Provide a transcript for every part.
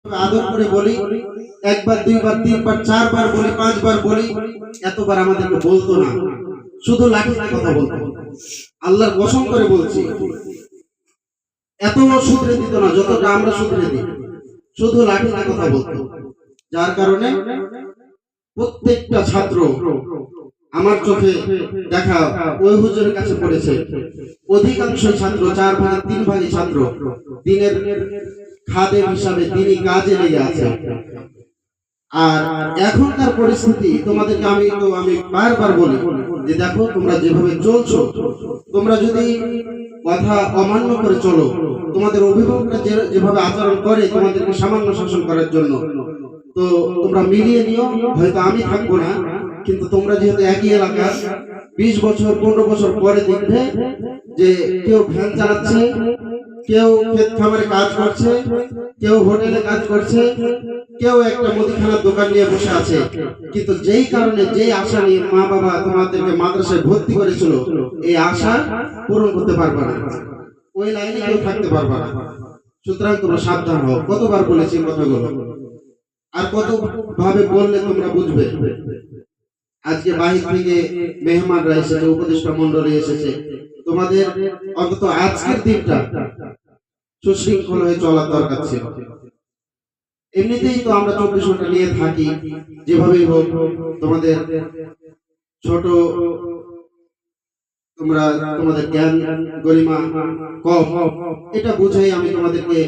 আদর করে বলি, একবার দুইবার তিনবার চারবার বলি, পাঁচবার বলি, এতবার আমাদেরকে বলতো না, শুধু লাঠির কথা বলতো। আল্লাহর কসম করে বলছি, এত শুধরে দিত না যতটা আমরা শুধরে দিই, শুধু লাঠির কথা বলতো। যার কারণে প্রত্যেকটা ছাত্র আমার চোখে দেখা ওই হুজুরের কাছে পড়েছে। অধিকাংশ ছাত্র 4 ভাগে 3 ভাগই ছাত্র দিনের খাদেম হিসাবে দিনই কাজে লেগে আছে। আর এখনকার পরিস্থিতি তোমাদেরকে আমি বারবার বলি যে দেখো, তোমরা যেভাবে চলছো, তোমরা যদি কথা অমান্য করে চলো, তোমাদের অভিভাবকরা যেভাবে আচরণ করে তোমাদেরকে সামান্য শাসন করার জন্য, তো তোমরা মিলিয়ে নিও। হয়তো আমি থাকবো না, কিন্তু তোমরা যেহেতু একই এলাকার, 20 বছর 15 বছর পরে দেখবে যে কেউ ভ্যান চালাচ্ছে, কেউ ক্ষেত খামারে কাজ করছে, কেউ হোটেলে কাজ করছে, কেউ একটা মুদিখানার দোকান নিয়ে বসে আছে। কিন্তু যেই কারণে, যেই আশা নিয়ে মা বাবা তোমাদেরকে মাদ্রাসায় ভর্তি করেছিল, এই আশা পূরণ করতে পারবে না, ওই লাইনে কেউ থাকতে পারবে না। সুতরাং তোমরা সাবধান হও। কতবার বলেছি কথাগুলো, আর কত ভাবে বললে তোমরা বুঝবে। আজকে বাহির থেকে মেহমানরা এসেছে, উপদেষ্টা মন্ডলী এসেছে, তোমাদের অন্তত আজকের দিনটা সুশৃঙ্খল হয়ে চলার দরকার ছিল। এমনিতেই তো আমরা 24 ঘন্টা নিয়ে থাকি, যেভাবেই হোক তোমাদের ছোট, তোমরা তোমাদের জ্ঞান গরিমা কম, এটা বুঝাই আমি তোমাদেরকে,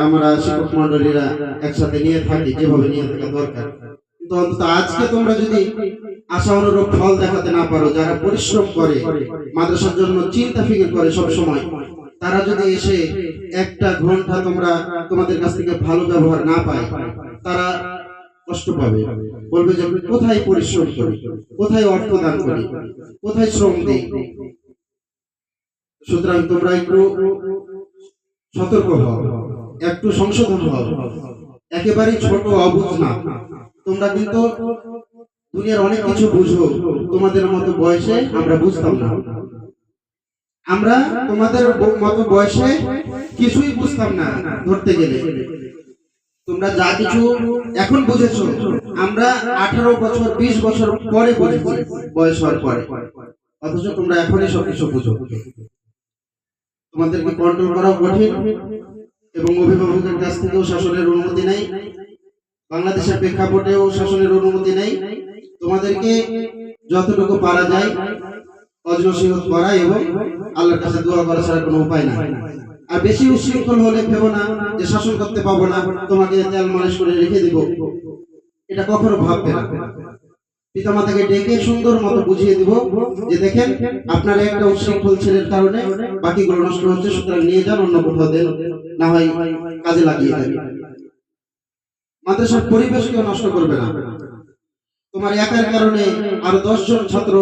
আমরা শিক্ষক মন্ডলীরা একসাথে নিয়ে থাকি, যেভাবে নিয়ে থাকা দরকার। কিন্তু অন্তত আজকে তোমরা যদি আশা অনুরূপ ফল দেখাতে না পারো, যারা পরিশ্রম করে, মাদ্রাসার জন্য চিন্তা ফিকির করে সব সময়, তারা যদি এসে একটা ঘন্টা তোমাদের কাছ থেকে ভালো ব্যবহার না পায়, তারা কষ্ট পাবে, বলবে যে কোথায় পরিশ্রম করি, কোথায় অর্থ দান করি, কোথায় শ্রম দিই। সুতরাং তোমরা একটু সতর্ক হও, একটু সংশোধন হও, একেবারেই ছোট অবুঝ না। তোমরা কিন্তু দুনিয়ার অনেক কিছু বুঝো, তোমাদের মতো বয়সে আমরা বুঝতাম না। আমরা তোমাদের মতো বয়সে কিছুই বুঝতাম না ধরতে গেলে। তোমরা যা কিছু এখন বুঝেছো, আমরা 18 বছর 20 বছর পরে বুঝেছি, বয়স হওয়ার পরে। অথচ তোমরা এখনই সবকিছু বুঝো। তোমাদেরকে কন্ট্রোল করা কঠিন, এবং অভিভাবকের কাছ থেকেও শাসনের অনুমতি নেই, বাংলাদেশের প্রেক্ষাপটেও শাসনের অনুমতি নেই। তোমাদেরকে যতটুকু পারা যায় অজনসিহত করা এবং আল্লাহর কাছে দোয়া করা ছাড়া কোনো উপায় নাই। আর বেশি উশৃঙ্খল হলে ভেবো না যে শাসন করতে পাবো না, তোমাকে তেল মালিশ করে রেখে দিব, এটা কখনো ভাববে না। পিতামাতাকে ডেকে সুন্দর মতো বুঝিয়ে দিব যে দেখেন, আপনার একটা উশৃঙ্খল ছেলের কারণে বাকিগুলো নষ্ট হচ্ছে, সুতরাং নিয়ে যান, অন্য কোথাও দেন, না হয় কাজে লাগিয়ে দেন। মাদ্রাসার পরিবেশকেও নষ্ট করবে না। তোমার একার কারণে আরো 10 জন ছাত্র